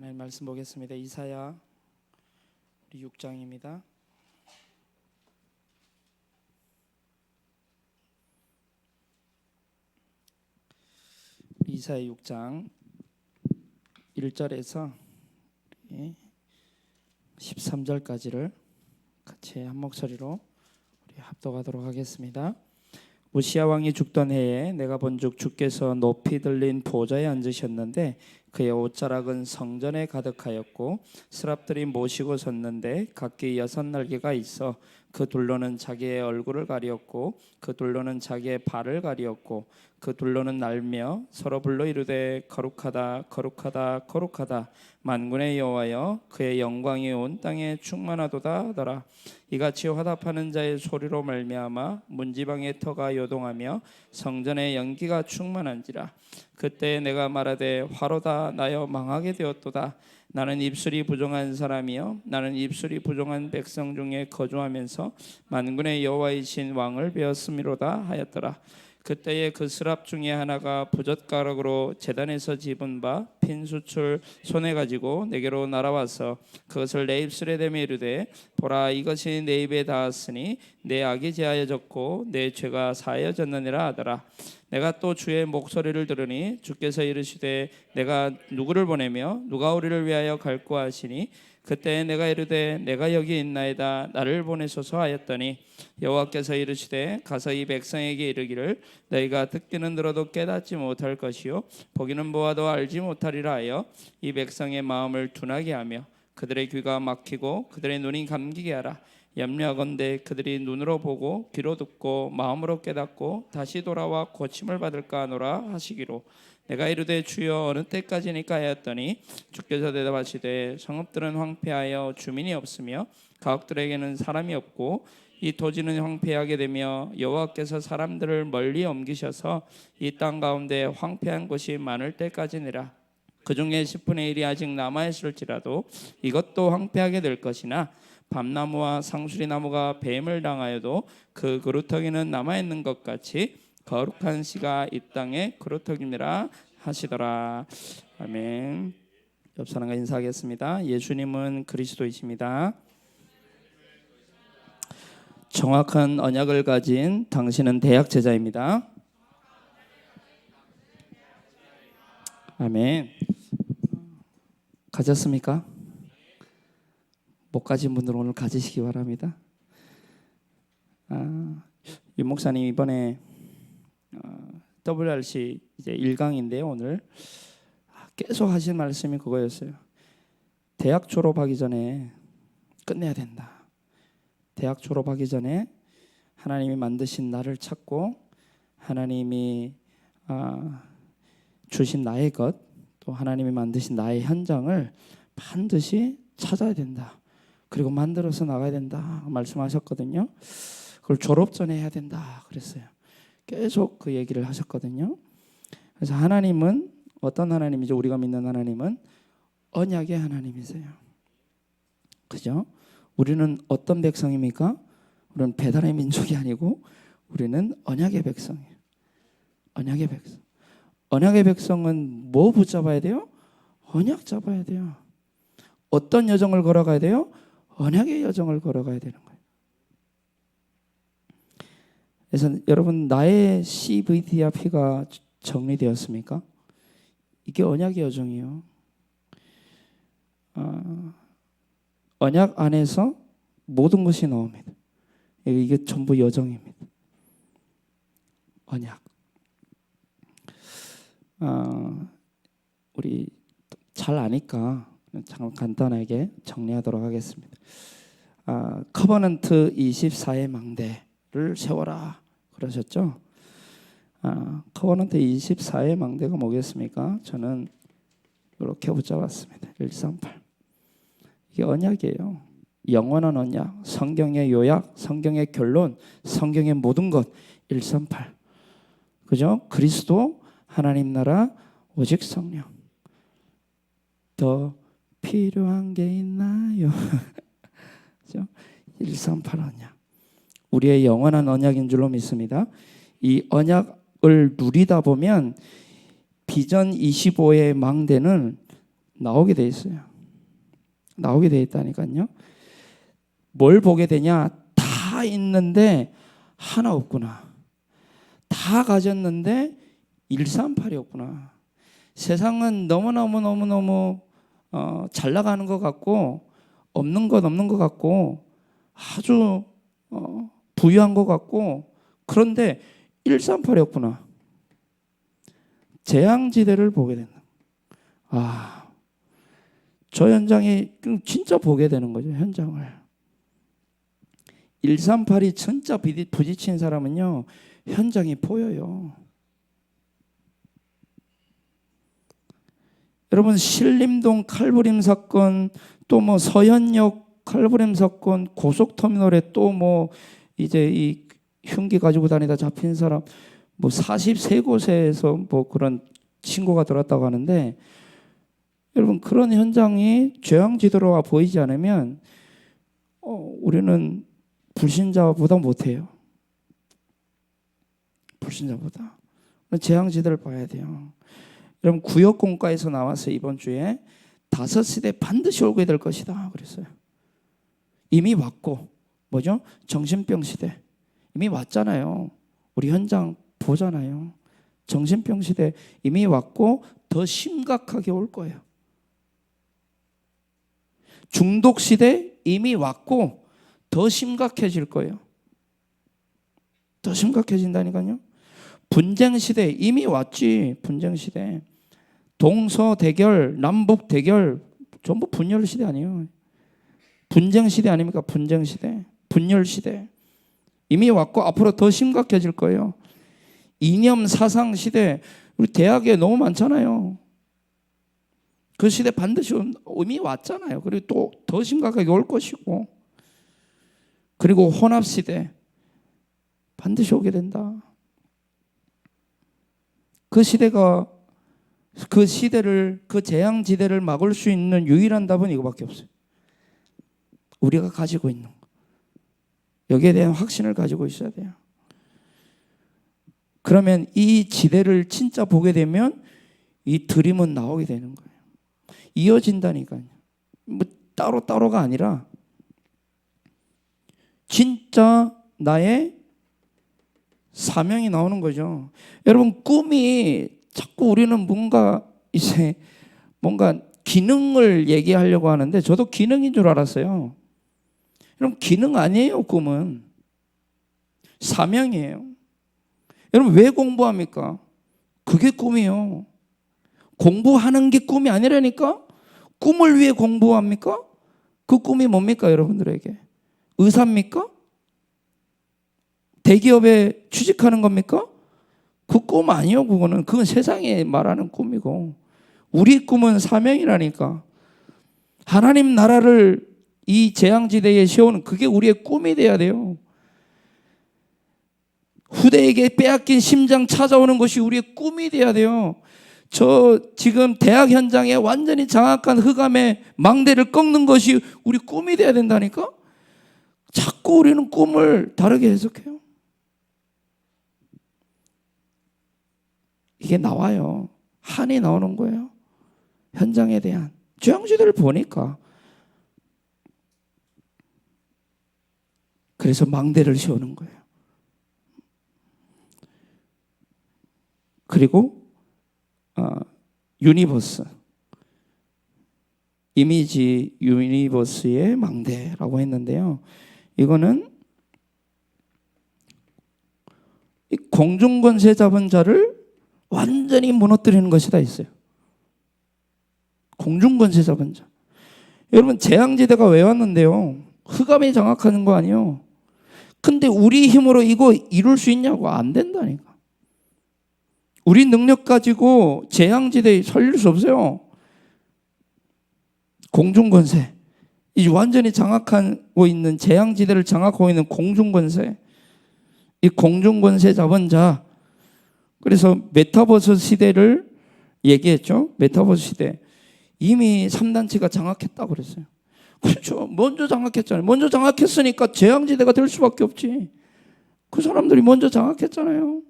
하나님 말씀 보겠습니다. 이사야 우리 6장입니다. 이사야 6장 1절에서 13절까지를 같이 한 목소리로 우리 합독하도록 하겠습니다. 우시야 왕이 죽던 해에 내가 본즉 주께서 높이 들린 보좌에 앉으셨는데 그의 옷자락은 성전에 가득하였고 스랍들이 모시고 섰는데 각기 6날개가 있어 그 둘로는 자기의 얼굴을 가리었고 그 둘로는 자기의 발을 가리었고 그 둘로는 날며 서로 불러 이르되 거룩하다 거룩하다 거룩하다 만군의 여호와여 그의 영광이 온 땅에 충만하도다 하더라. 이같이 화답하는 자의 소리로 말미암아 문지방의 터가 요동하며 성전의 연기가 충만한지라. 그때 내가 말하되 화로다 나여 망하게 되었도다. 나는 입술이 부정한 사람이요 나는 입술이 부정한 백성 중에 거주하면서 만군의 여호와이신 왕을 배웠음이로다 하였더라. 그때에 그 스랍 중에 하나가 부젓가락으로 제단에서 집은 바 핀 숯을 손에 가지고 내게로 날아와서 그것을 내 입술에 대며 이르되 보라 이것이 내 입에 닿았으니 내 악이 제하여졌고 내 죄가 사하여졌느니라 하더라. 내가 또 주의 목소리를 들으니 주께서 이르시되 내가 누구를 보내며 누가 우리를 위하여 갈고 하시니 그때 내가 이르되 내가 여기 있나이다 나를 보내소서 하였더니 여호와께서 이르시되 가서 이 백성에게 이르기를 너희가 듣기는 들어도 깨닫지 못할 것이요 보기는 보아도 알지 못하리라 하여 이 백성의 마음을 둔하게 하며 그들의 귀가 막히고 그들의 눈이 감기게 하라. 염려하건대 그들이 눈으로 보고 귀로 듣고 마음으로 깨닫고 다시 돌아와 고침을 받을까 하노라 하시기로. 내가 이르되 주여 어느 때까지니까 하였더니 주께서 대답하시되 성읍들은 황폐하여 주민이 없으며 가옥들에게는 사람이 없고 이 토지는 황폐하게 되며 여호와께서 사람들을 멀리 옮기셔서 이 땅 가운데 황폐한 곳이 많을 때까지니라. 그 중에 10분의 1이 아직 남아있을지라도 이것도 황폐하게 될 것이나 밤나무와 상수리나무가 뱀을 당하여도 그 그루터기는 남아있는 것 같이 거룩한 씨가 이 땅에 그루터기니라 하시더라. 아멘. 옆 사람과 인사하겠습니다. 예수님은 그리스도이십니다. 정확한 언약을 가진 당신은 대학 제자입니다. 아멘. 가졌습니까? 못 가진 분들은 오늘 가지시기 바랍니다. 윤 목사님 이번에 WRC 이제 1강인데요. 오늘 계속 하신 말씀이 그거였어요. 대학 졸업하기 전에 끝내야 된다. 대학 졸업하기 전에 하나님이 만드신 나를 찾고 하나님이 주신 나의 것, 또 하나님이 만드신 나의 현장을 반드시 찾아야 된다. 그리고 만들어서 나가야 된다 말씀하셨거든요. 그걸 졸업 전에 해야 된다 그랬어요. 계속 그 얘기를 하셨거든요. 그래서 하나님은 어떤 하나님이죠? 우리가 믿는 하나님은 언약의 하나님이세요. 그죠? 우리는 어떤 백성입니까? 우리는 배달의 민족이 아니고 우리는 언약의 백성이에요. 언약의 백성. 언약의 백성은 뭐 붙잡아야 돼요? 언약 잡아야 돼요. 어떤 여정을 걸어가야 돼요? 언약의 여정을 걸어가야 되는 거예요. 그래서 여러분 나의 CVDRP가 정리되었습니까? 이게 언약의 여정이에요. 언약 안에서 모든 것이 나옵니다. 이게 전부 여정입니다. 언약. 우리 잘 아니까 잠깐 간단하게 정리하도록 하겠습니다. 커버넌트 24의 망대를 세워라 그러셨죠? 커버넌트 24의 망대가 뭐겠습니까? 저는 이렇게 붙잡았습니다. 138. 이게 언약이에요. 영원한 언약, 성경의 요약, 성경의 결론, 성경의 모든 것 138. 그죠? 그리스도, 하나님 나라, 오직 성령. 더 필요한 게 있나요? 그죠? 138 언약. 우리의 영원한 언약인 줄로 믿습니다. 이 언약을 누리다 보면 비전 25의 망대는 나오게 돼 있어요. 나오게 돼 있다니까요. 뭘 보게 되냐? 다 있는데 하나 없구나. 다 가졌는데 138이 없구나. 세상은 너무너무 잘 나가는 것 같고 없는 것 같고 아주 부유한 것 같고 그런데 138이 없구나. 재앙지대를 보게 된다. 저 현장이 진짜 보게 되는 거죠. 현장을. 138이 진짜 부딪힌 사람은요. 현장이 보여요. 여러분 신림동 칼부림 사건 또 뭐 서현역 칼부림 사건 고속터미널에 또 뭐 이제 이 흉기 가지고 다니다 잡힌 사람 뭐 43곳에서 뭐 그런 신고가 들어왔다고 하는데 여러분 그런 현장이 재앙지대로 보이지 않으면 우리는 불신자보다 못해요. 불신자보다. 재앙지대를 봐야 돼요. 여러분 구역공과에서 나왔어요. 이번 주에 5시대 반드시 오게 될 것이다 그랬어요. 이미 왔고 뭐죠? 정신병 시대 이미 왔잖아요. 우리 현장 보잖아요. 정신병 시대 이미 왔고 더 심각하게 올 거예요. 중독 시대 이미 왔고 더 심각해질 거예요. 더 심각해진다니까요. 분쟁 시대 이미 왔지. 분쟁 시대. 동서 대결, 남북 대결 전부 분열 시대 아니에요. 분쟁 시대 아닙니까? 분쟁 시대, 분열 시대 이미 왔고 앞으로 더 심각해질 거예요. 이념 사상 시대 우리 대학에 너무 많잖아요. 그 시대 반드시 이미 왔잖아요. 그리고 또 더 심각하게 올 것이고 그리고 혼합 시대 반드시 오게 된다. 그 시대를 그 재앙지대를 막을 수 있는 유일한 답은 이거밖에 없어요. 우리가 가지고 있는 거. 여기에 대한 확신을 가지고 있어야 돼요. 그러면 이 지대를 진짜 보게 되면 이 드림은 나오게 되는 거예요. 이어진다니까요. 뭐 따로가 아니라 진짜 나의 사명이 나오는 거죠. 여러분 꿈이 자꾸 우리는 뭔가 기능을 얘기하려고 하는데 저도 기능인 줄 알았어요. 여러분 기능 아니에요. 꿈은 사명이에요. 여러분 왜 공부합니까? 그게 꿈이에요. 공부하는 게 꿈이 아니라니까? 꿈을 위해 공부합니까? 그 꿈이 뭡니까 여러분들에게? 의사입니까? 대기업에 취직하는 겁니까? 그 꿈 아니요. 그건 세상에 말하는 꿈이고 우리 꿈은 사명이라니까. 하나님 나라를 이 재앙지대에 세우는 그게 우리의 꿈이 돼야 돼요. 후대에게 빼앗긴 심장 찾아오는 것이 우리의 꿈이 돼야 돼요. 저 지금 대학 현장에 완전히 장악한 흑암의 망대를 꺾는 것이 우리 꿈이 돼야 된다니까. 자꾸 우리는 꿈을 다르게 해석해요. 이게 나와요. 한이 나오는 거예요. 현장에 대한 재앙지대를 보니까. 그래서 망대를 세우는 거예요. 그리고 유니버스, 이미지 유니버스의 망대라고 했는데요. 이거는 공중권세 잡은 자를 완전히 무너뜨리는 것이 다 있어요. 공중권세 잡은 자. 여러분 재앙지대가 왜 왔는데요? 흑암이 장악하는 거 아니에요. 근데 우리 힘으로 이거 이룰 수 있냐고. 안 된다니까. 우리 능력 가지고 재앙지대에 살릴 수 없어요. 공중권세. 이 완전히 장악하고 있는 재앙지대를 장악하고 있는 공중권세. 이 공중권세 잡은 자. 그래서 메타버스 시대를 얘기했죠. 메타버스 시대. 이미 3단체가 장악했다고 그랬어요. 그렇죠. 먼저 장악했잖아요. 먼저 장악했으니까 재앙지대가 될 수밖에 없지. 그 사람들이 먼저 장악했잖아요.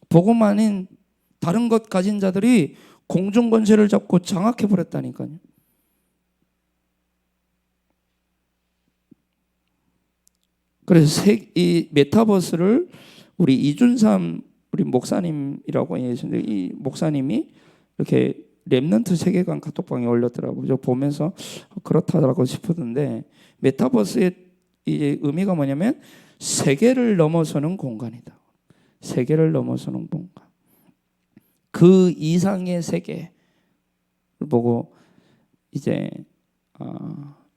복음 아닌 다른 것 가진 자들이 공중 권세를 잡고 장악해 버렸다니까요. 그래서 이 메타버스를 우리 이준삼 우리 목사님이라고 계시는데, 이 목사님이 이렇게 렘넌트 세계관 카톡방에 올렸더라고요. 저 보면서 그렇다라고 싶었는데, 메타버스의 이 의미가 뭐냐면 세계를 넘어서는 공간이다. 세계를 넘어서는 공간. 그 이상의 세계를 보고 이제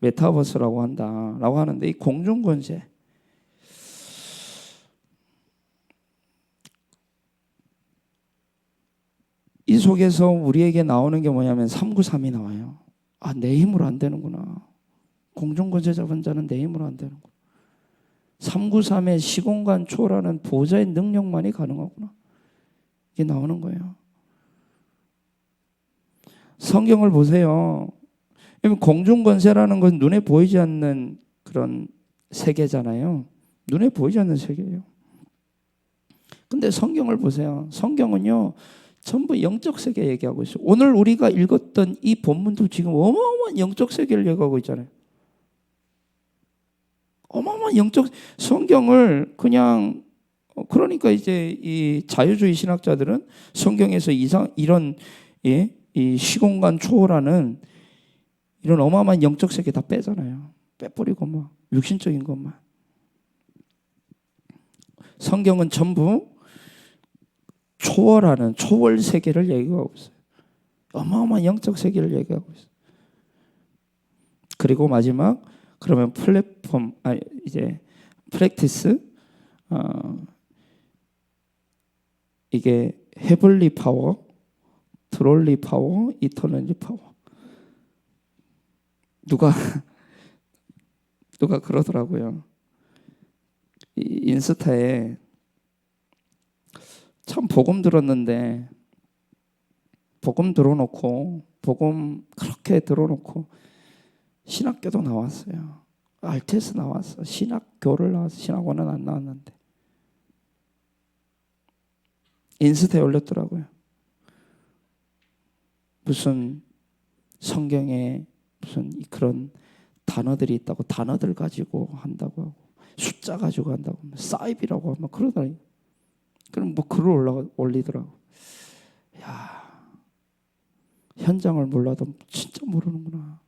메타버스라고 한다라고 하는데, 이 공중 권세, 이 속에서 우리에게 나오는 게 뭐냐면 393이 나와요. 아, 내 힘으로 안 되는구나. 공중권세 잡은 자는 내 힘으로 안 되는구나. 393의 시공간 초월하는 보좌의 능력만이 가능하구나. 이게 나오는 거예요. 성경을 보세요. 공중권세라는 건 눈에 보이지 않는 그런 세계잖아요. 눈에 보이지 않는 세계예요. 근데 성경을 보세요. 성경은요, 전부 영적 세계 얘기하고 있어요. 오늘 우리가 읽었던 이 본문도 지금 어마어마한 영적 세계를 얘기하고 있잖아요. 어마어마한 영적 성경을 그냥, 그러니까 이제 이 자유주의 신학자들은 성경에서 이런 이 시공간 초월하는 이런 어마어마한 영적 세계 다 빼잖아요. 빼버리고 막 육신적인 것만. 성경은 전부 초월하는 초월 세계를 얘기하고 있어요. 어마어마한 영적 세계를 얘기하고 있어요. 그리고 마지막, 그러면 이제 프랙티스, 이게 헤블리 파워, 드롤리 파워, 이터널리 파워. 누가 그러더라고요. 인스타에 참 복음 들었는데, 복음 들어놓고, 복음 그렇게 들어놓고 신학교도 나왔어요. RTS 나왔어. 신학교를 나왔어. 신학원은 안 나왔는데. 인스타에 올렸더라고요. 무슨 성경에 무슨 그런 단어들이 있다고, 단어들 가지고 한다고 하고, 숫자 가지고 한다고, 사이비라고 하면 그러더라고요. 그럼 뭐 글을 올리더라고. 야, 현장을 몰라도 진짜 모르는구나.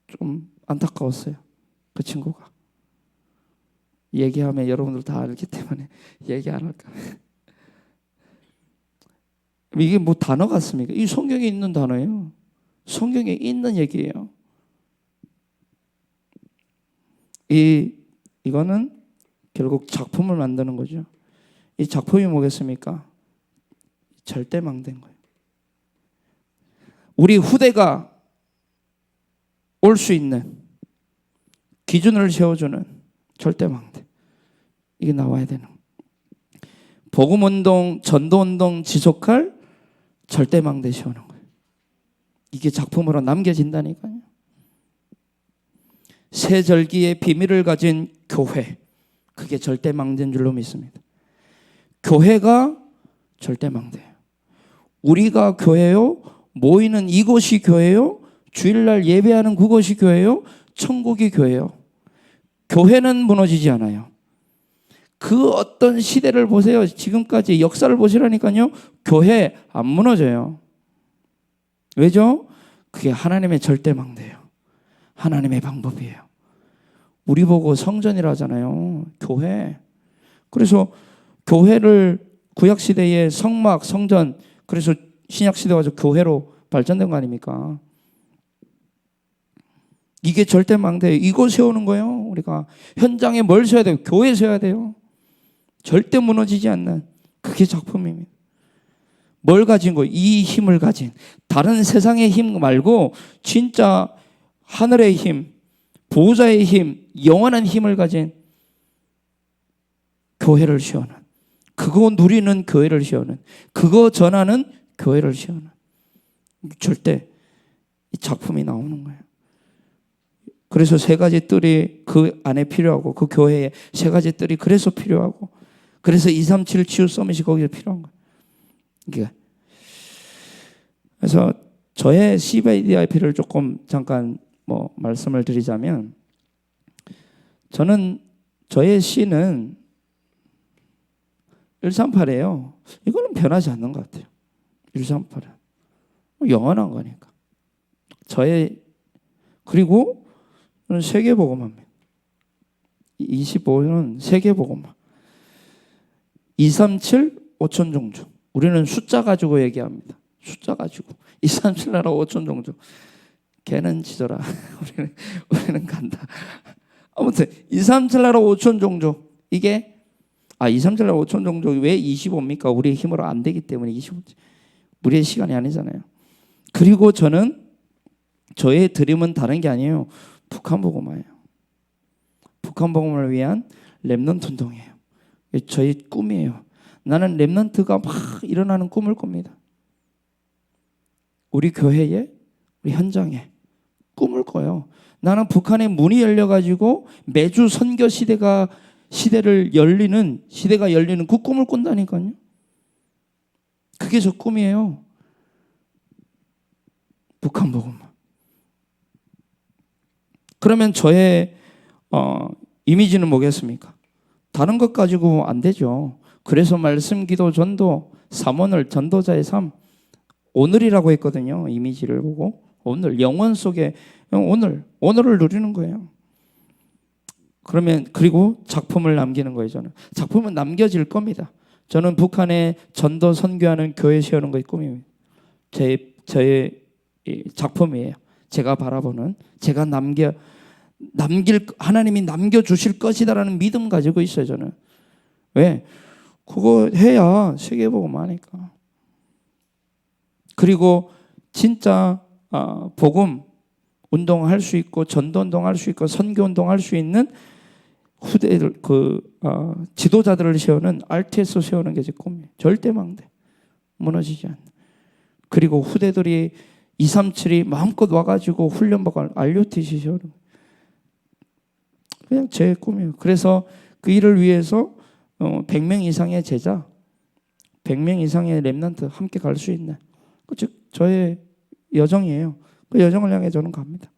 좀 안타까웠어요. 그 친구가. 얘기하면 여러분들 다 알기 때문에 얘기 안 할까. 이게 뭐 단어 같습니까? 이 성경에 있는 단어예요. 성경에 있는 얘기예요. 이거는 결국 작품을 만드는 거죠. 이 작품이 뭐겠습니까? 절대망대인 거예요. 우리 후대가 올 수 있는 기준을 세워주는 절대망대. 이게 나와야 되는 거예요. 복음운동, 전도운동 지속할 절대망대 세우는 거예요. 이게 작품으로 남겨진다니까요. 새 절기의 비밀을 가진 교회, 그게 절대망대인 줄로 믿습니다. 교회가 절대망대예요. 우리가 교회요, 모이는 이곳이 교회요, 주일날 예배하는 그곳이 교회요, 천국이 교회요. 교회는 무너지지 않아요. 그 어떤 시대를 보세요. 지금까지 역사를 보시라니까요. 교회 안 무너져요. 왜죠? 그게 하나님의 절대망대예요. 하나님의 방법이에요. 우리 보고 성전이라 하잖아요. 교회. 그래서 교회를 구약시대의 성막, 성전, 그래서 신약시대 와서 교회로 발전된 거 아닙니까? 이게 절대망대예요. 이거 세우는 거예요. 우리가 현장에 뭘 세워야 돼요? 교회 세워야 돼요. 절대 무너지지 않는, 그게 작품입니다. 뭘 가진 거예요? 이 힘을 가진, 다른 세상의 힘 말고 진짜 하늘의 힘, 보호자의 힘, 영원한 힘을 가진 교회를 세우는, 그거 누리는 교회를 세우는, 그거 전하는 교회를 세우는, 절대 이 작품이 나오는 거예요. 그래서 세 가지 뜰이 그 안에 필요하고, 그 교회에 세 가지 뜰이 그래서 필요하고, 그래서 237 치유 서밋이 거기에 필요한 거예요. 그러니까 그래서 저의 CVIP를 조금 잠깐 말씀을 드리자면, 저는 저의 C는 138이에요. 이거는 변하지 않는 것 같아요. 138은 영원한 거니까. 그리고 저는 세계복음합니다. 25는 세계복음화. 237 5천 종족. 우리는 숫자 가지고 얘기합니다. 숫자 가지고 237 나라 5천 종족. 걔는 지져라. 우리는 간다. 아무튼 237 나라 5천 종족. 이게 237 나라 5천 종족이 왜 25입니까? 우리의 힘으로 안 되기 때문에 25지. 우리의 시간이 아니잖아요. 그리고 저의 드림은 다른 게 아니에요. 북한 복음화예요. 북한 복음을 위한 렘넌트 운동이에요. 저희 꿈이에요. 나는 렘넌트가 막 일어나는 꿈을 꿉니다. 우리 교회에, 우리 현장에 꿈을 꿔요. 나는 북한의 문이 열려가지고 매주 선교 시대가 열리는 그 꿈을 꾼다니까요. 그게 저 꿈이에요. 북한 복음화. 그러면 저의 이미지는 뭐겠습니까? 다른 것 가지고 안 되죠. 그래서 말씀, 기도, 전도, 삼오늘, 전도자의 삶, 오늘이라고 했거든요. 이미지를 보고 오늘, 영원 속에 오늘을 누리는 거예요. 그리고 작품을 남기는 거예요. 저는 작품은 남겨질 겁니다. 저는 북한에 전도 선교하는 교회 세우는 것이 꿈입니다. 저의 작품이에요. 제가 바라보는, 제가 하나님이 남겨주실 것이다라는 믿음 가지고 있어요. 저는. 왜? 그거 해야 세계복음 하니까. 그리고 진짜 복음 운동할 수 있고, 전도 운동할 수 있고, 선교 운동할 수 있는 후대들, 지도자들을 세우는, RTS 세우는 게 제 꿈이에요. 절대 망대, 무너지지 않는. 그리고 후대들이 237이 마음껏 와가지고 훈련받고 RUTC 세우는 거예요. 그냥 제 꿈이에요. 그래서 그 일을 위해서 100명 이상의 제자, 100명 이상의 렘넌트 함께 갈 수 있는, 즉 저의 여정이에요. 그 여정을 향해 저는 갑니다.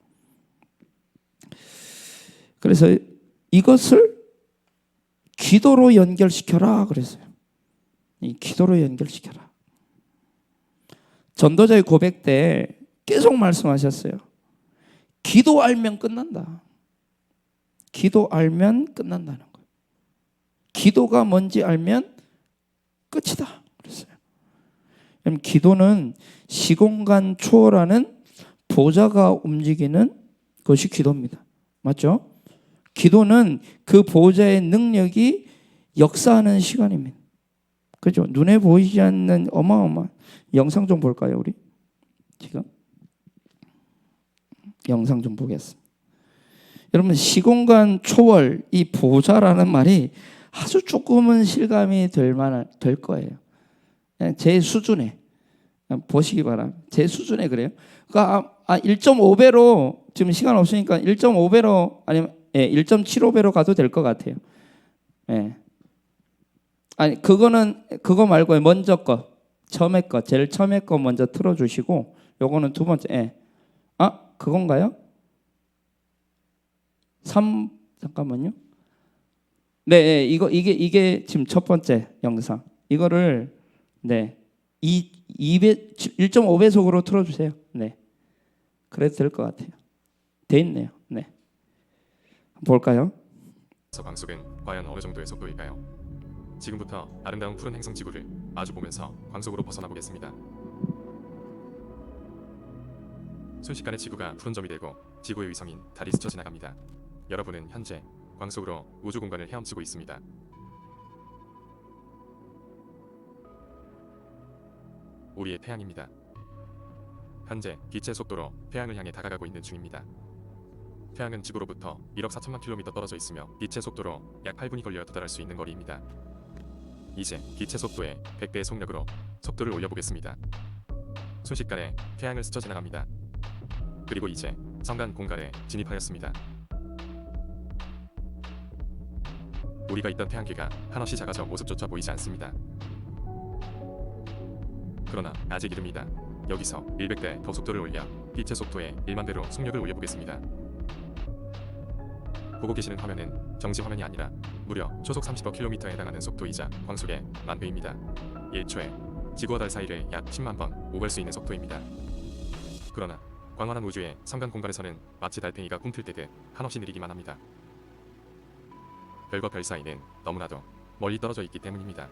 그래서 이것을 기도로 연결시켜라 그랬어요. 이 기도로 연결시켜라. 전도자의 고백 때 계속 말씀하셨어요. 기도 알면 끝난다. 기도 알면 끝난다는 거예요. 기도가 뭔지 알면 끝이다 그랬어요. 기도는 시공간 초월하는 보좌가 움직이는 것이 기도입니다. 맞죠? 기도는 그 보좌의 능력이 역사하는 시간입니다. 그죠? 눈에 보이지 않는 어마어마한 영상 좀 볼까요, 우리? 지금 영상 좀 보겠습니다. 여러분, 시공간 초월, 이 보좌라는 말이 아주 조금은 실감이 될 거예요. 그냥 제 수준에 보시기 바랍니다. 제 수준에 그래요. 그러니까 1.5배로 지금 시간 없으니까 1.5배로 아니면 1.75배로 가도 될 것 같아요. 예. 아니 그거 말고 먼저 거, 제일 처음에 거 먼저 틀어주시고, 요거는 두 번째. 그건가요? 잠깐만요. 네, 이게 지금 첫 번째 영상. 이거를 1.5배속으로 틀어주세요. 네, 그래도 될 것 같아요. 돼 있네요. 네, 볼까요? 광속은 과연 어느 정도의 속도일까요? 지금부터 아름다운 푸른 행성 지구를 마주 보면서 광속으로 벗어나 보겠습니다. 순식간에 지구가 푸른 점이 되고 지구의 위성인 달이 스쳐 지나갑니다. 여러분은 현재 광속으로 우주 공간을 헤엄치고 있습니다. 우리의 태양입니다. 현재 빛의 속도로 태양을 향해 다가가고 있는 중입니다. 태양은 지구로부터 1억 4천만 킬로미터 떨어져 있으며 빛의 속도로 약 8분이 걸려 도달할 수 있는 거리입니다. 이제 빛의 속도의 100배의 속력으로 속도를 올려보겠습니다. 순식간에 태양을 스쳐 지나갑니다. 그리고 이제 성간 공간에 진입하였습니다. 우리가 있던 태양계가 한없이 작아져 모습조차 보이지 않습니다. 그러나 아직 이릅니다. 여기서 100배 더 속도를 올려 빛의 속도에 1만 배로 속력을 올려보겠습니다. 보고 계시는 화면은 정지 화면이 아니라 무려 초속 30km에 해당하는 속도이자 광속의 만배입니다. 1초에 지구와 달 사이를 약 10만 번 오갈 수 있는 속도입니다. 그러나 광활한 우주의 성간 공간에서는 마치 달팽이가 꿈틀 때듯 한없이 느리기만 합니다. 별과 별 사이는 너무나도 멀리 떨어져 있기 때문입니다.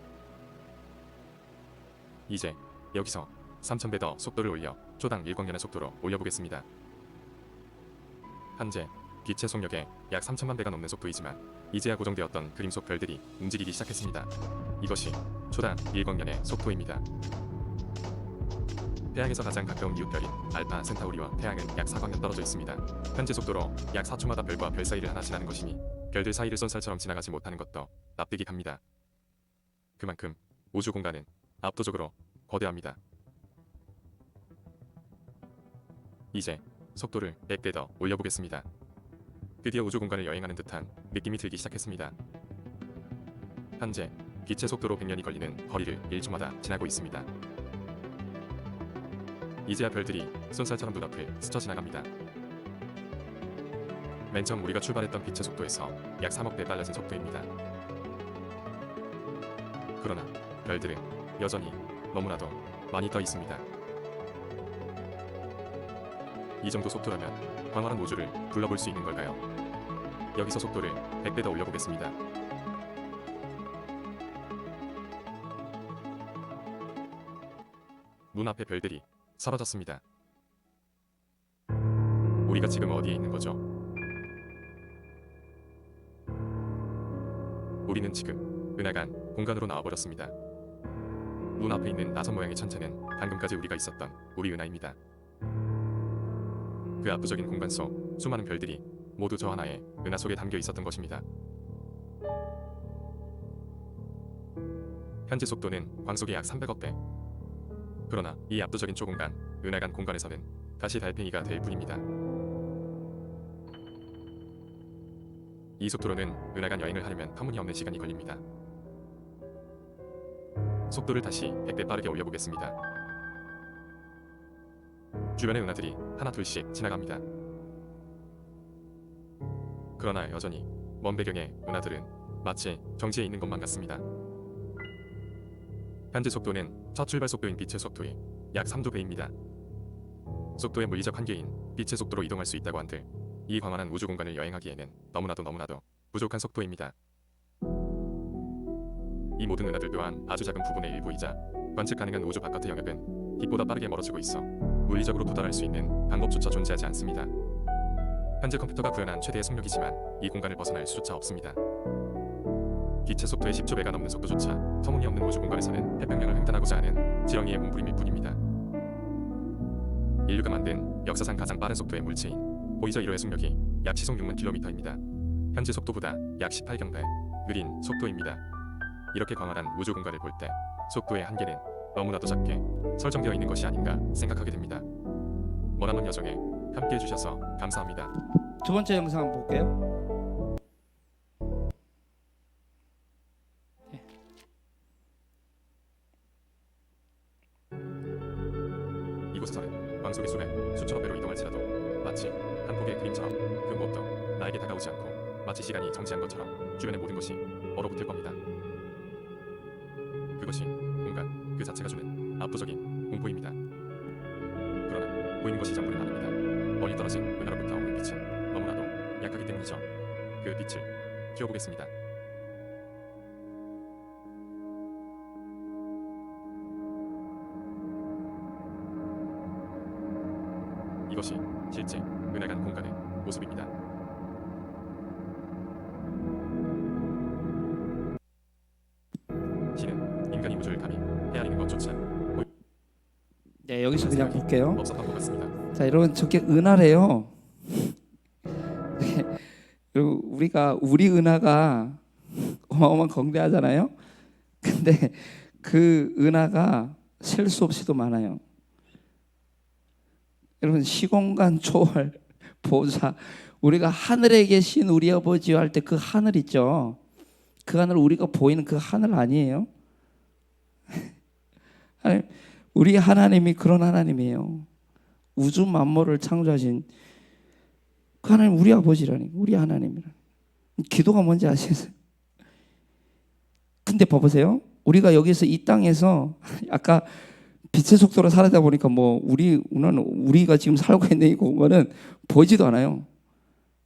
이제 여기서 3000배 더 속도를 올려 초당 1광년의 속도로 올려보겠습니다. 현재 빛의 속력의 약 3000만 배가 넘는 속도이지만 이제야 고정되었던 그림 속 별들이 움직이기 시작했습니다. 이것이 초당 1광년의 속도입니다. 태양에서 가장 가까운 이웃별인 알파 센타우리와 태양은 약 4광년 떨어져 있습니다. 현재 속도로 약 4초마다 별과 별 사이를 하나 지나는 것이니 별들 사이를 쏜살처럼 지나가지 못하는 것도 납득이 갑니다. 그만큼 우주 공간은 압도적으로 거대합니다. 이제 속도를 100배 더 올려보겠습니다. 드디어 우주 공간을 여행하는 듯한 느낌이 들기 시작했습니다. 현재 빛의 속도로 100년이 걸리는 거리를 1초마다 지나고 있습니다. 이제야 별들이 쏜살처럼 눈앞을 스쳐 지나갑니다. 맨 처음 우리가 출발했던 빛의 속도에서 약 3억 배 빨라진 속도입니다. 그러나 별들은 여전히 너무나도 많이 떠 있습니다. 이 정도 속도라면 광활한 우주를 둘러볼 수 있는 걸까요? 여기서 속도를 100배 더 올려보겠습니다. 눈앞의 별들이 사라졌습니다. 우리가 지금 어디에 있는 거죠? 우리는 지금 은하간 공간으로 나와버렸습니다. 눈앞에 있는 나선 모양의 천체는 방금까지 우리가 있었던 우리 은하입니다. 그 압도적인 공간 속 수많은 별들이 모두 저 하나의 은하 속에 담겨 있었던 것입니다. 현재 속도는 광속의 약 300억 배. 그러나 이 압도적인 초공간 은하간 공간에서는 다시 달팽이가 될 뿐입니다. 이 속도로는 은하간 여행을 하려면 터무니없는 시간이 걸립니다. 속도를 다시 100배 빠르게 올려보겠습니다. 주변의 은하들이 하나 둘씩 지나갑니다. 그러나 여전히 먼 배경의 은하들은 마치 정지해 있는 것만 같습니다. 현재 속도는 첫 출발 속도인 빛의 속도의 약 3조 배입니다. 속도의 물리적 한계인 빛의 속도로 이동할 수 있다고 한들 이 광활한 우주 공간을 여행하기에는 너무나도 부족한 속도입니다. 이 모든 은하들 또한 아주 작은 부분의 일부이자 관측 가능한 우주 바깥의 영역은 빛보다 빠르게 멀어지고 있어 물리적으로 도달할 수 있는 방법조차 존재하지 않습니다. 현재 컴퓨터가 구현한 최대의 속력이지만 이 공간을 벗어날 수조차 없습니다. 빛의 속도의 10조 배가 넘는 속도조차 터무니없는 우주 공간에서는 태평양을 횡단하고자 하는 지렁이의 몸부림일 뿐입니다. 인류가 만든 역사상 가장 빠른 속도의 물체인 보이저 1호의 속력이 약 시속 6만 킬로미터입니다. 현재 속도보다 약 18경배 느린 속도입니다. 이렇게 광활한 우주 공간을 볼 때 속도의 한계는 너무나도 작게 설정되어 있는 것이 아닌가 생각하게 됩니다. 머나먼 여정에 함께해 주셔서 감사합니다. 두 번째 영상 한번 볼게요. 네. 이곳에서는 광속의 순에 수천억 배로 이동할지라도 마치 한 폭의 그림처럼 그 무엇도 나에게 다가오지 않고 마치 시간이 정지한 것처럼 주변의 모든 것이 얼어붙을 겁니다. 그것이 공간 그 자체가 주는 압도적인 공포입니다. 그러나 보이는 것이 전부는 아닙니다. 멀리 떨어진 은하로부터 오는 빛은 너무나도 약하기 때문이죠. 그 빛을 쥐어보겠습니다. 이것이 실제 은하간 공간의 모습입니다. 신은 인간이 우주를 감히 헤아리는 것조차 네, 여기서 그냥 볼게요. 없었던 것 같습니다. 자, 여러분 저게 은하래요. 그리고 우리 은하가 어마어마한 거대하잖아요. 근데 그 은하가 셀 수 없이도 많아요. 여러분 시공간 초월 보좌 우리가 하늘에 계신 우리 아버지와 할 때 그 하늘 있죠. 그 하늘, 우리가 보이는 그 하늘 아니에요. 우리 하나님이 그런 하나님이에요. 우주 만물을 창조하신 그 하나님, 우리 아버지라니, 우리 하나님이라니. 기도가 뭔지 아시겠어요? 근데 봐보세요. 우리가 여기서 이 땅에서 아까 빛의 속도로 살아다 보니까 뭐 우리가 지금 살고 있는 이곳은 보이지도 않아요.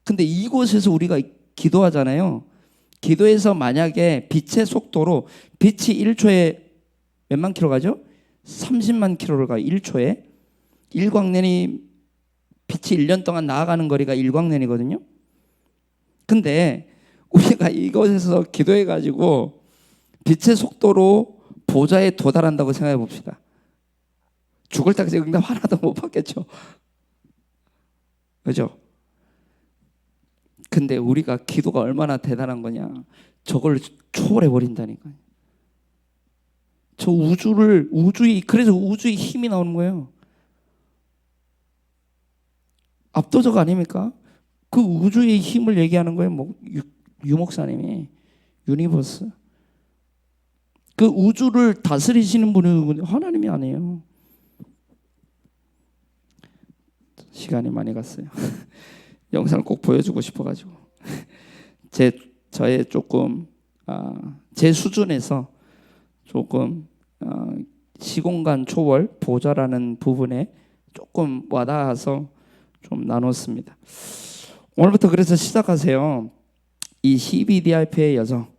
근데 이곳에서 우리가 기도하잖아요. 기도해서 만약에 빛의 속도로 빛이 1초에 몇만 킬로 가죠? 30만 킬로를 가요. 1초에. 1광년이 빛이 1년 동안 나아가는 거리가 1광년이거든요. 근데 우리가 이곳에서 기도해 가지고 빛의 속도로 보좌에 도달한다고 생각해 봅시다. 죽을 때까지 응답 하나도 못 받겠죠. 그죠? 근데 우리가 기도가 얼마나 대단한 거냐. 저걸 초월해 버린다니까요. 저 그래서 우주의 힘이 나오는 거예요. 압도적 아닙니까? 그 우주의 힘을 얘기하는 거예요. 뭐 유 목사님이 유니버스. 그 우주를 다스리시는 분이 하나님이 아니에요. 시간이 많이 갔어요. 영상을 꼭 보여주고 싶어가지고 저의 조금 제 수준에서 조금 시공간 초월 보좌라는 부분에 조금 와닿아서 좀 나눴습니다. 오늘부터 그래서 시작하세요. 이 CBDIP의 여정,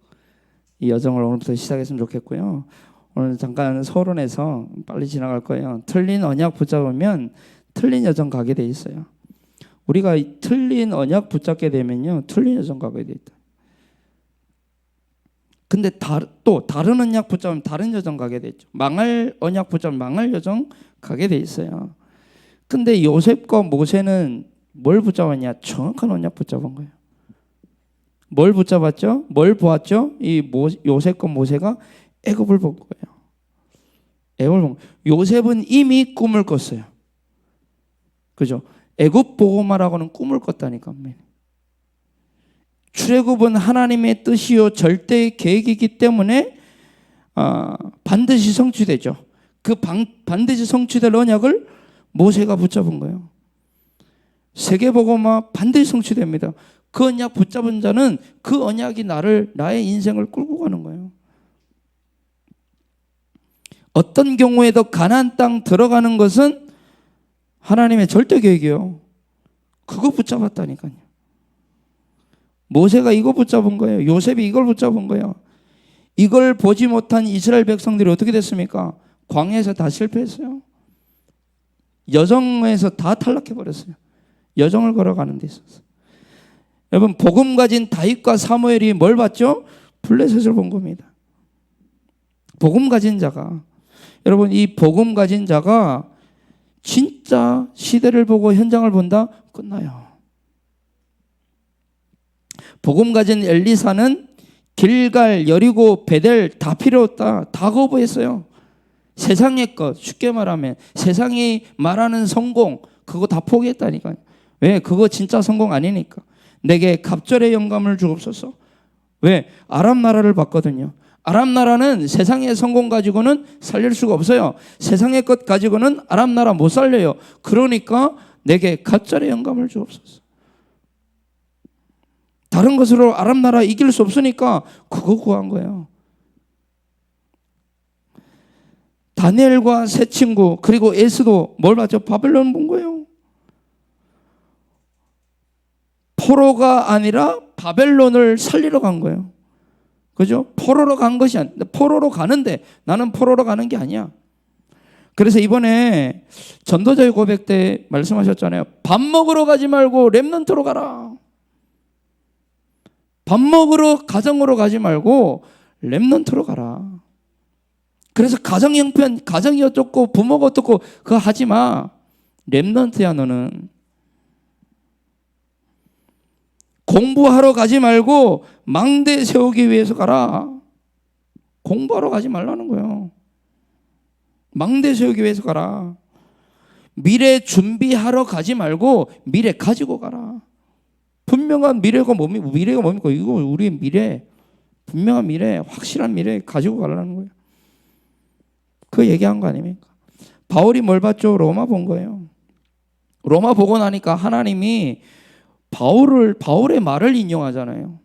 이 여정을 오늘부터 시작했으면 좋겠고요. 오늘 잠깐 서론에서 빨리 지나갈 거예요. 틀린 언약 붙잡으면 틀린 여정 가게 돼 있어요. 우리가 틀린 언약 붙잡게 되면요, 틀린 여정 가게 돼 있다. 근데 또 다른 언약 붙잡으면 다른 여정 가게 돼 있죠. 망할 언약 붙잡으면 망할 여정 가게 돼 있어요. 근데 요셉과 모세는 뭘 붙잡았냐? 정확한 언약 붙잡은 거예요. 뭘 붙잡았죠? 뭘 보았죠? 요셉과 모세가 애굽을 본 거예요. 애굽을 본 거예요. 요셉은 이미 꿈을 꿨어요. 그죠? 애굽 보고마라고는 꿈을 꿨다니까. 출애굽은 하나님의 뜻이요 절대의 계획이기 때문에 반드시 성취되죠. 그 반드시 성취될 언약을 모세가 붙잡은 거예요. 세계보고마 반드시 성취됩니다. 그 언약 붙잡은 자는 그 언약이 나의 인생을 끌고 가는 거예요. 어떤 경우에도 가나안 땅 들어가는 것은 하나님의 절대 계획이에요. 그거 붙잡았다니까요. 모세가 이거 붙잡은 거예요. 요셉이 이걸 붙잡은 거예요. 이걸 보지 못한 이스라엘 백성들이 어떻게 됐습니까? 광야에서 다 실패했어요. 여정에서 다 탈락해버렸어요. 여정을 걸어가는 데 있어서. 여러분, 복음 가진 다윗과 사무엘이 뭘 봤죠? 블레셋을 본 겁니다. 복음 가진 자가, 여러분, 이 복음 가진 자가 진짜 시대를 보고 현장을 본다? 끝나요. 복음 가진 엘리사는 길갈, 여리고, 베델 다 필요 없다. 다 거부했어요. 세상의 것, 쉽게 말하면 세상이 말하는 성공, 그거 다 포기했다니까요. 왜? 그거 진짜 성공 아니니까. 내게 갑절의 영감을 주옵소서. 왜? 아람 나라를 봤거든요. 아람 나라는 세상의 성공 가지고는 살릴 수가 없어요. 세상의 것 가지고는 아람 나라 못 살려요. 그러니까 내게 갑절의 영감을 주옵소서. 다른 것으로 아람 나라 이길 수 없으니까 그거 구한 거예요. 다니엘과 세 친구 그리고 에스도 뭘 봤죠? 바벨론 본 거예요. 포로가 아니라 바벨론을 살리러 간 거예요. 그죠? 포로로 간 것이 아니야. 포로로 가는데 나는 포로로 가는 게 아니야. 그래서 이번에 전도자의 고백 때 말씀하셨잖아요. 밥 먹으러 가지 말고 렘넌트로 가라. 밥 먹으러 가정으로 가지 말고 렘넌트로 가라. 그래서 가정 형편, 가정이 어떻고 부모가 어떻고 그거 하지 마. 렘넌트야 너는. 공부하러 가지 말고 망대 세우기 위해서 가라. 공부하러 가지 말라는 거예요. 망대 세우기 위해서 가라. 미래 준비하러 가지 말고 미래 가지고 가라. 분명한 미래가 뭡니까? 이거 우리의 미래. 분명한 미래, 확실한 미래 가지고 가려는 거예요. 그 얘기한 거 아닙니까? 바울이 뭘 봤죠? 로마 본 거예요. 로마 보고 나니까 하나님이 바울의 말을 인용하잖아요.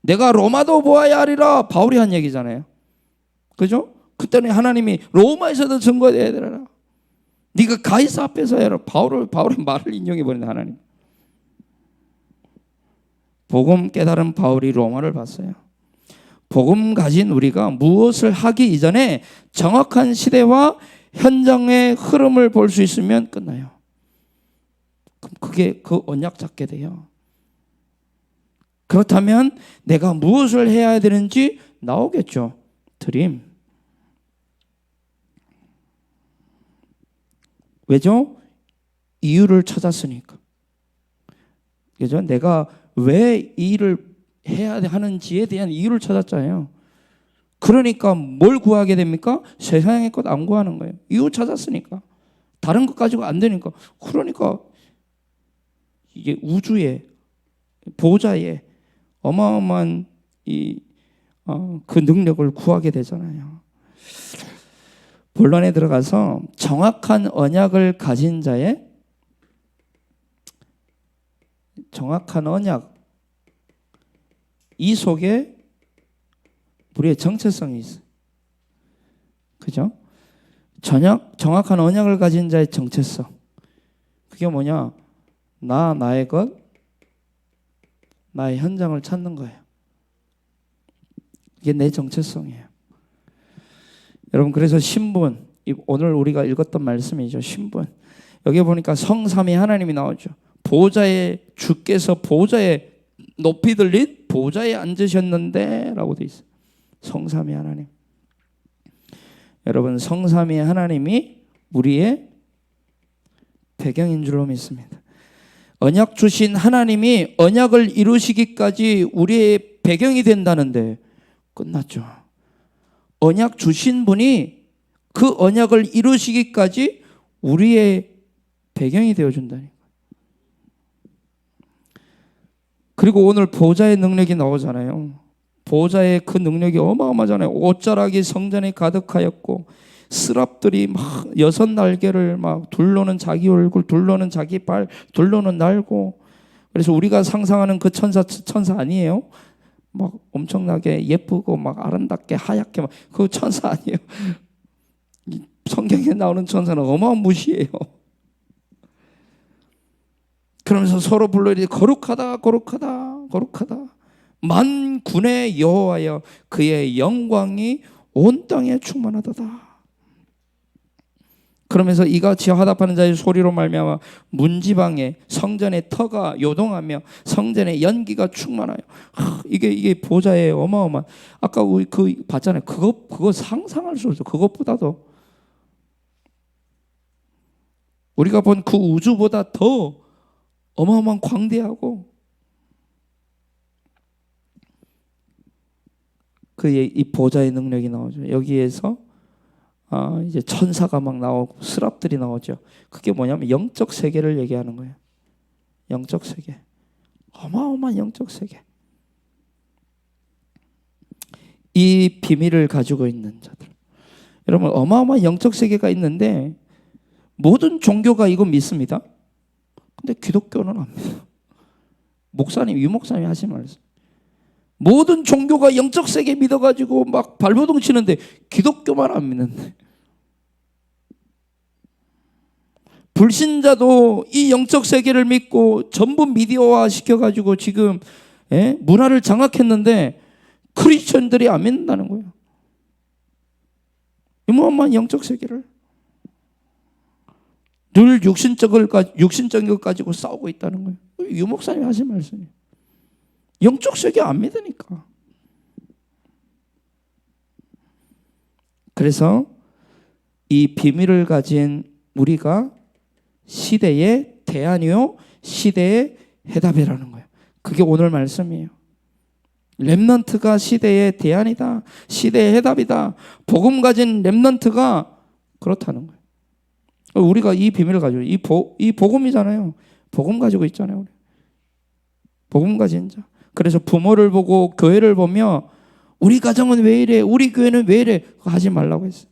내가 로마도 보아야 하리라, 바울이 한 얘기잖아요. 그죠? 그때는 하나님이 로마에서도 증거해야 되라. 네가 가이사 앞에서 해라. 바울의 말을 인용해 버린다 하나님. 복음 깨달은 바울이 로마를 봤어요. 복음 가진 우리가 무엇을 하기 이전에 정확한 시대와 현장의 흐름을 볼 수 있으면 끝나요. 그게 그 언약 잡게 돼요. 그렇다면 내가 무엇을 해야 되는지 나오겠죠. 드림. 왜죠? 이유를 찾았으니까. 그죠? 내가 왜 이 일을 해야 하는지에 대한 이유를 찾았잖아요. 그러니까 뭘 구하게 됩니까? 세상의 것 안 구하는 거예요. 이유 찾았으니까. 다른 것 가지고 안 되니까. 그러니까 이게 우주의 보좌의 어마어마한 그 능력을 구하게 되잖아요. 본론에 들어가서 정확한 언약을 가진 자의 정확한 언약, 이 속에 우리의 정체성이 있어요. 그죠? 정확한 언약을 가진 자의 정체성. 그게 뭐냐? 나의 것, 나의 현장을 찾는 거예요. 이게 내 정체성이에요. 여러분, 그래서 신분, 오늘 우리가 읽었던 말씀이죠. 신분. 여기 보니까 성삼위 하나님이 나오죠. 주께서 보좌에 높이 들린 보좌에 앉으셨는데 라고 돼 있어요. 성삼위 하나님. 여러분, 성삼위 하나님이 우리의 배경인 줄로 믿습니다. 언약 주신 하나님이 언약을 이루시기까지 우리의 배경이 된다는데 끝났죠. 언약 주신 분이 그 언약을 이루시기까지 우리의 배경이 되어준다니까. 그리고 오늘 보좌의 능력이 나오잖아요. 보좌의 그 능력이 어마어마하잖아요. 옷자락이 성전에 가득하였고 스랍들이 막 6날개를 막 둘러는 자기 얼굴, 둘러는 자기 발, 둘러는 날고. 그래서 우리가 상상하는 그 천사 아니에요. 막 엄청나게 예쁘고 막 아름답게 하얗게 막 그 천사 아니에요. 성경에 나오는 천사는 어마무시해요. 그러면서 서로 불러 이르되 거룩하다 거룩하다 거룩하다 만군의 여호와여 그의 영광이 온 땅에 충만하도다. 그러면서 이같이 화답하는 자의 소리로 말미암아 문지방에 성전의 터가 요동하며 성전의 연기가 충만하여. 이게 보좌의 어마어마한. 아까 우리 그 봤잖아요. 그거 상상할 수 없어. 그것보다도 우리가 본 그 우주보다 더 어마어마한 광대하고 이 보좌의 능력이 나오죠. 여기에서 이제 천사가 막 나오고 스랍들이 나오죠. 그게 뭐냐면 영적 세계를 얘기하는 거예요. 영적 세계. 어마어마한 영적 세계. 이 비밀을 가지고 있는 자들. 여러분, 어마어마한 영적 세계가 있는데 모든 종교가 이거 믿습니다. 근데 기독교는 안 믿어요. 유 목사님이 하신 말씀. 모든 종교가 영적 세계 믿어가지고 막 발버둥 치는데 기독교만 안 믿는데. 불신자도 이 영적 세계를 믿고 전부 미디어화 시켜가지고 지금 문화를 장악했는데 크리스천들이 안 믿는다는 거예요. 이만한 영적 세계를 늘 육신적인 것 가지고 싸우고 있다는 거예요. 유 목사님이 하신 말씀이에요. 영적 세계 안 믿으니까. 그래서 이 비밀을 가진 우리가 시대의 대안이요 시대의 해답이라는 거예요. 그게 오늘 말씀이에요. 렘넌트가 시대의 대안이다. 시대의 해답이다. 복음 가진 렘넌트가 그렇다는 거예요. 우리가 이 비밀을 가지고 이 복음이잖아요. 복음 가지고 있잖아요. 우리. 복음 가진 자. 그래서 부모를 보고 교회를 보며 우리 가정은 왜 이래? 우리 교회는 왜 이래? 그거 하지 말라고 했어요.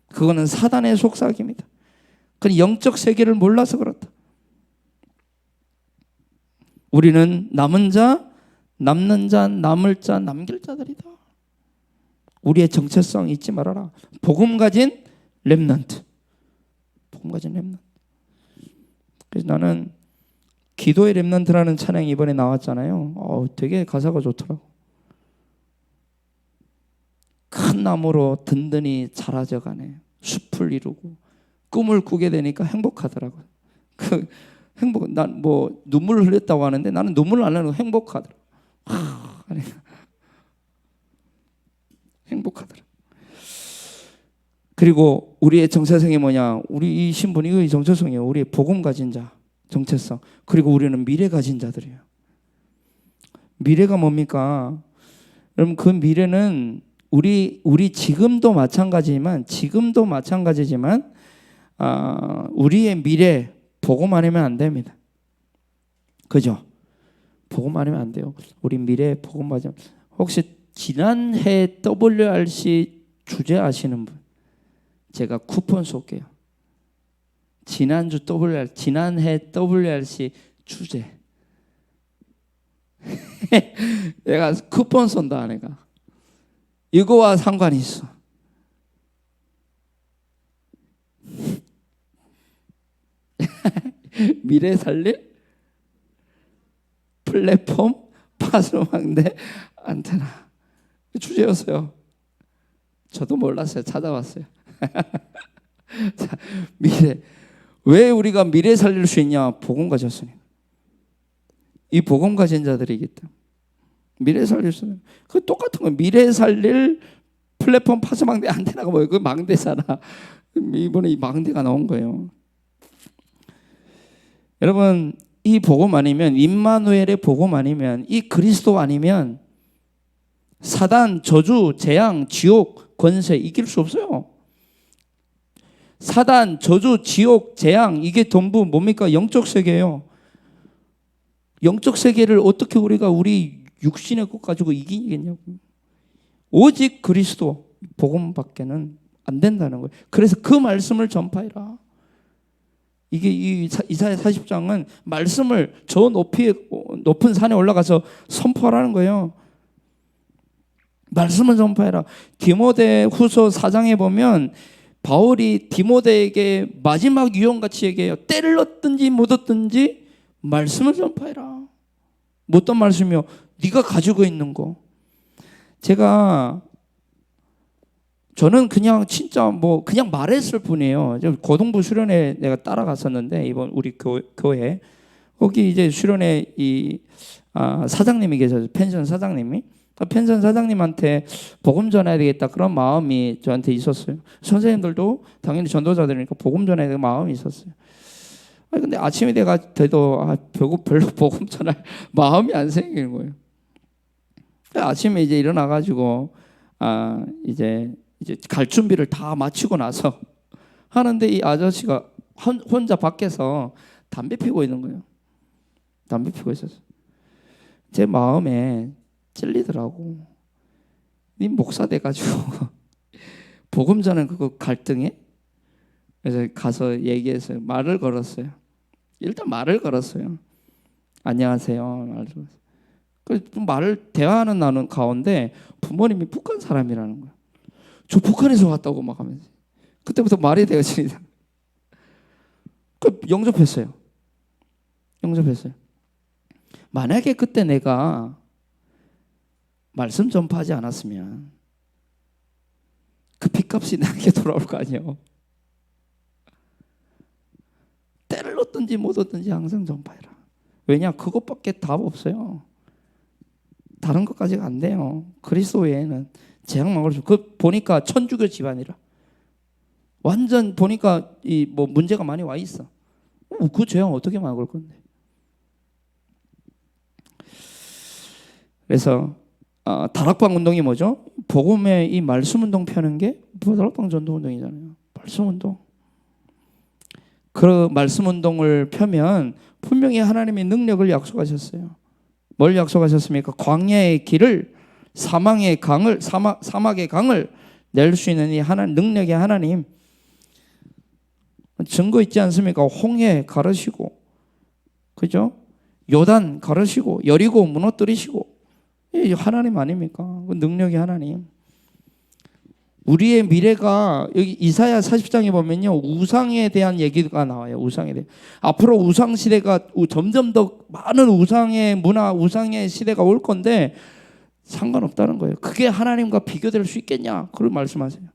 그거는 사단의 속삭임이다. 그건 영적 세계를 몰라서 그렇다. 우리는 남은 자, 남는 자, 남을 자, 남길 자들이다. 우리의 정체성 잊지 말아라. 복음 가진 렘넌트. 복음 가진 렘넌트. 그래서 나는 기도의 렘넌트라는 찬양이 이번에 나왔잖아요. 되게 가사가 좋더라고. 큰 나무로 든든히 자라져 가네. 숲을 이루고 꿈을 꾸게 되니까 행복하더라고요. 난 뭐 눈물을 흘렸다고 하는데 나는 눈물을 안 흘리고 행복하더라고. 행복하더라. 그리고 우리의 정체성이 뭐냐? 우리 이 신분이 정체성이에요. 우리의 복음 가진 자, 정체성. 그리고 우리는 미래 가진 자들이에요. 미래가 뭡니까? 여러분 그 미래는 우리 지금도 마찬가지지만 우리의 미래 복음 아니면 안 됩니다. 그죠? 복음 아니면 안 돼요. 우리 미래 복음 맞으면 혹시 지난해 WRC 주제 아시는 분? 제가 쿠폰 쏠게요. 지난해 WRC 주제. 내가 쿠폰 쏜다 내가. 이거와 상관이 있어. 미래 살릴 플랫폼 파수망대 안테나 주제였어요. 저도 몰랐어요. 찾아봤어요. 자, 미래. 왜 우리가 미래 살릴 수 있냐? 복음 가졌으니. 이 복음 가진 자들이기 때문에 미래 살릴 수 있는. 그 똑같은 거. 미래 살릴 플랫폼 파수망대 안테나가 뭐예요? 그 망대잖아. 이번에 이 망대가 나온 거예요. 여러분 이 복음 아니면 임마누엘의 복음 아니면 이 그리스도 아니면 사단, 저주, 재앙, 지옥, 권세 이길 수 없어요. 사단, 저주, 지옥, 재앙 이게 전부 뭡니까? 영적 세계예요. 영적 세계를 어떻게 우리가 우리 육신의 것 가지고 이기겠냐고. 오직 그리스도 복음밖에는 안 된다는 거예요. 그래서 그 말씀을 전파해라. 이게 이 이사야 40장은 말씀을 저 높은 산에 올라가서 선포하라는 거예요. 말씀을 전파해라. 디모데후서 4장에 보면 바울이 디모데에게 마지막 유언같이 얘기해요. 때를 얻든지 못 얻든지 말씀을 전파해라. 어떤 말씀이요? 네가 가지고 있는 거. 저는 그냥 진짜 그냥 말했을 뿐이에요. 고등부 수련회 내가 따라갔었는데 이번 우리 교회 거기 이제 수련회 사장님이 계셔서 펜션 사장님이 펜션 사장님한테 복음 전해야 되겠다 그런 마음이 저한테 있었어요. 선생님들도 당연히 전도자들이니까 복음 전해야 될 마음이 있었어요. 근데 아침이 돼도 별로 복음 전할 마음이 안 생기는 거예요. 아침에 이제 일어나가지고 이제 갈 준비를 다 마치고 나서 하는데 이 아저씨가 혼자 밖에서 담배 피고 있는 거예요. 담배 피고 있었어요. 제 마음에 찔리더라고. 네 목사 돼가지고 복음 전은 그거 갈등해? 그래서 가서 얘기했어요. 말을 걸었어요. 일단 말을 걸었어요. 안녕하세요. 대화하는 나눈 가운데 부모님이 북한 사람이라는 거야. 저 북한에서 왔다고 막 하면서 그때부터 말이 되어집니다. 영접했어요. 만약에 그때 내가 말씀 전파하지 않았으면 그 빚값이 나에게 돌아올 거 아니에요. 때를 얻든지 못 얻든지 항상 전파해라. 왜냐? 그것밖에 답 없어요. 다른 것까지가 안 돼요. 그리스도 외에는 재앙 막을 수. 보니까 천주교 집안이라. 완전 보니까 문제가 많이 와 있어. 그 재앙 어떻게 막을 건데? 그래서 다락방 운동이 뭐죠? 복음의 이 말씀 운동 펴는 게 다락방 전도 운동이잖아요. 말씀 운동. 그 말씀 운동을 펴면 분명히 하나님의 능력을 약속하셨어요. 뭘 약속하셨습니까? 광야의 길을, 사막의 강을 낼 수 있는 이 하나님, 능력의 하나님. 증거 있지 않습니까? 홍해 가르시고, 그죠? 요단 가르시고, 여리고 무너뜨리시고, 이 하나님 아닙니까? 그 능력의 하나님. 우리의 미래가 여기 이사야 40장에 보면요, 우상에 대한 얘기가 나와요. 우상에 대해. 앞으로 우상 시대가 점점 더 많은 우상의 문화, 우상의 시대가 올 건데 상관없다는 거예요. 그게 하나님과 비교될 수 있겠냐? 그걸 말씀하세요.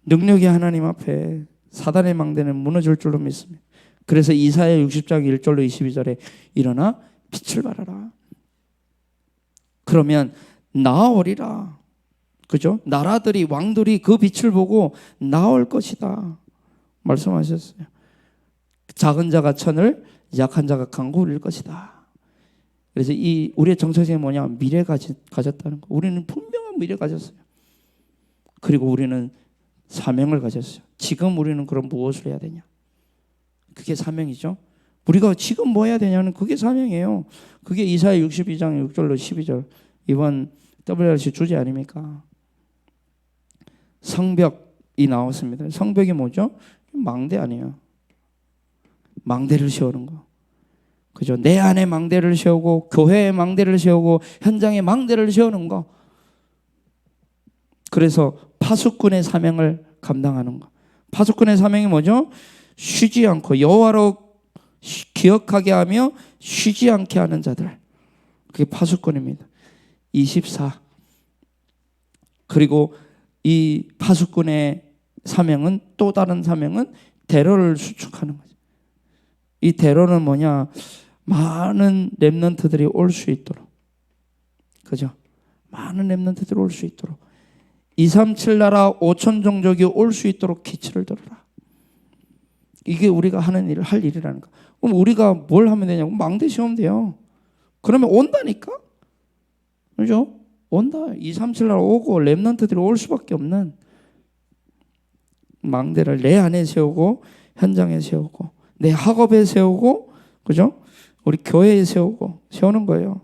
능력의 하나님 앞에 사단의 망대는 무너질 줄로 믿습니다. 그래서 이사야 60장 1절로 22절에 일어나 빛을 발하라. 그러면 나오리라. 그죠? 나라들이, 왕들이 그 빛을 보고 나올 것이다 말씀하셨어요. 작은 자가 천을, 약한 자가 강구 울릴 것이다. 그래서 이 우리의 정체성이 뭐냐? 미래 가졌다는 거. 우리는 분명한 미래 가졌어요. 그리고 우리는 사명을 가졌어요. 지금 우리는 그럼 무엇을 해야 되냐? 그게 사명이죠. 우리가 지금 뭐 해야 되냐는 그게 사명이에요. 그게 이사야 62장 6절로 12절 이번 WRC 주제 아닙니까? 성벽이 나왔습니다. 성벽이 뭐죠? 망대 아니에요. 망대를 세우는 거. 그죠? 내 안에 망대를 세우고 교회에 망대를 세우고 현장에 망대를 세우는 거. 그래서 파수꾼의 사명을 감당하는 거. 파수꾼의 사명이 뭐죠? 쉬지 않고 여호와로 기억하게 하며 쉬지 않게 하는 자들. 그게 파수꾼입니다. 24. 그리고 이 파수꾼의 사명은, 또 다른 사명은 대로를 수축하는 거죠. 이 대로는 뭐냐? 많은 렘넌트들이 올 수 있도록, 그죠? 많은 렘넌트들이 올 수 있도록 237 나라 5천 종족이 올 수 있도록 기치를 들어라. 이게 우리가 하는 일을 할 일이라는 거. 그럼 우리가 뭘 하면 되냐고? 망대 세우면 돼요. 그러면 온다니까? 그죠? 온다. 237 나라 오고 렘넌트들이 올 수밖에 없는 망대를 내 안에 세우고 현장에 세우고 내 학업에 세우고, 그죠? 우리 교회에 세우는 거예요.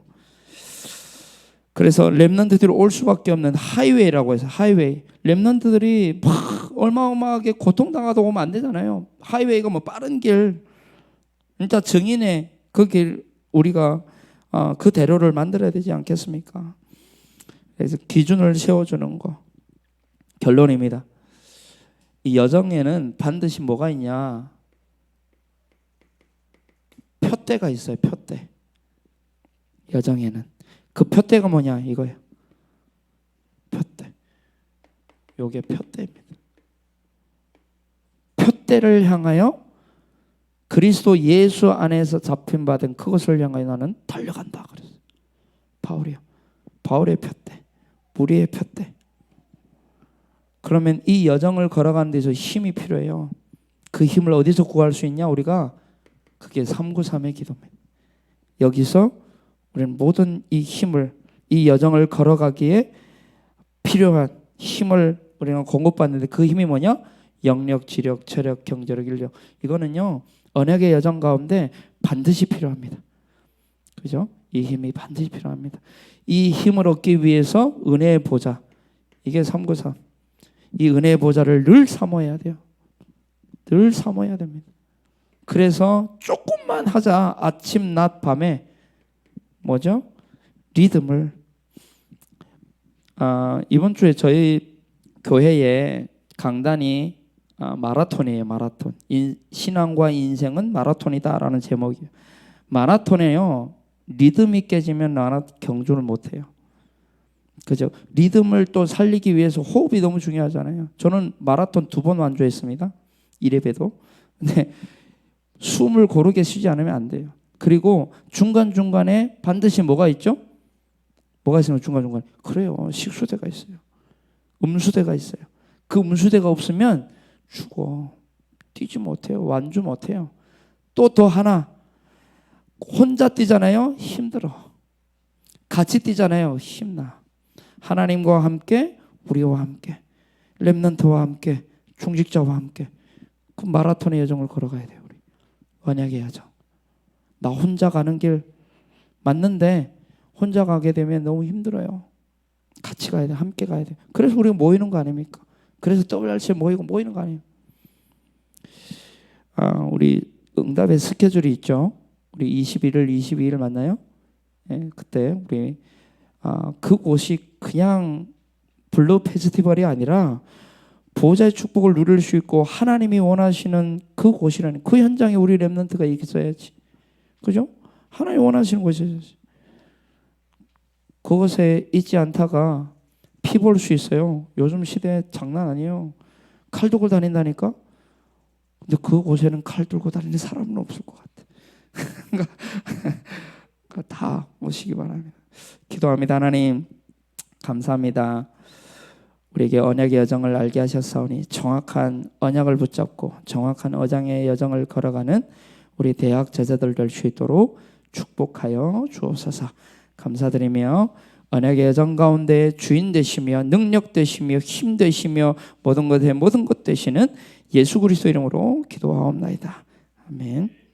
그래서 렘넌트들이 올 수밖에 없는 하이웨이라고 해서, 하이웨이. 렘넌트들이 막 어마어마하게 고통당하다 오면 안 되잖아요. 하이웨이가 뭐 빠른 길, 진짜 정인의 그 길, 우리가 그 대로를 만들어야 되지 않겠습니까? 그래서 기준을 세워주는 거. 결론입니다. 이 여정에는 반드시 뭐가 있냐? 표대가 있어요. 표대. 여정에는 그 표대가 뭐냐 이거예요. 표대. 요게 표대입니다. 표대를 향하여 그리스도 예수 안에서 잡힌 바된 그것을 향하여 나는 달려간다 그랬어요. 바울이요. 바울의 표대, 우리의 표대. 그러면 이 여정을 걸어가는 데서 힘이 필요해요. 그 힘을 어디서 구할 수 있냐? 우리가 그게 393의 기도입니다. 여기서 우리는 모든 이 힘을, 이 여정을 걸어가기에 필요한 힘을 우리가 공급받는데 그 힘이 뭐냐? 영력, 지력, 체력, 경제력, 인력. 이거는요 언약의 여정 가운데 반드시 필요합니다. 그죠? 이 힘이 반드시 필요합니다. 이 힘을 얻기 위해서 은혜의 보좌, 이게 393. 이 은혜의 보좌를 늘 사모해야 돼요. 늘 사모해야 됩니다. 그래서 조금만 하자. 아침, 낮, 밤에 뭐죠? 리듬을. 이번 주에 저희 교회에 강단이 마라톤이에요. 마라톤. 신앙과 인생은 마라톤이다라는 제목이에요. 마라톤에요. 리듬이 깨지면 경주를 못해요. 그죠? 리듬을 또 살리기 위해서 호흡이 너무 중요하잖아요. 저는 마라톤 2번 완주했습니다. 1회배도. 근데 숨을 고르게 쉬지 않으면 안 돼요. 그리고 중간중간에 반드시 뭐가 있죠? 뭐가 있으면 중간중간에? 그래요. 식수대가 있어요. 음수대가 있어요. 그 음수대가 없으면 죽어. 뛰지 못해요. 완주 못해요. 또 더 하나. 혼자 뛰잖아요. 힘들어. 같이 뛰잖아요. 힘나. 하나님과 함께, 우리와 함께, 렘넌트와 함께, 중직자와 함께 그 마라톤의 여정을 걸어가야 돼요. 우리 언약의 여정. 나 혼자 가는 길 맞는데 혼자 가게 되면 너무 힘들어요. 같이 가야 돼. 함께 가야 돼. 그래서 우리가 모이는 거 아닙니까? 그래서 WRC에 모이는 거 아니에요. 우리 응답의 스케줄이 있죠. 우리 21일, 22일 만나요. 예, 그때 우리 그곳이 그냥 블루 페스티벌이 아니라 보호자의 축복을 누릴 수 있고 하나님이 원하시는 그곳이라는 그 현장에 우리 렘넌트가 있어야지. 그죠? 하나님이 원하시는 곳이지. 그것에 있지 않다가 피 볼 수 있어요. 요즘 시대 장난 아니에요. 칼 들고 다닌다니까. 근데 그곳에는 칼 들고 다니는 사람은 없을 것 같아. 다 오시기 바랍니다. 기도합니다. 하나님 감사합니다. 우리에게 언약의 여정을 알게 하셨사오니 정확한 언약을 붙잡고 정확한 언약의 여정을 걸어가는 우리 대학 제자들 될 수 있도록 축복하여 주옵소서. 감사드리며 언약의 여정 가운데 주인 되시며 능력 되시며 힘 되시며 모든 것 되시는 예수 그리스도 이름으로 기도하옵나이다. 아멘.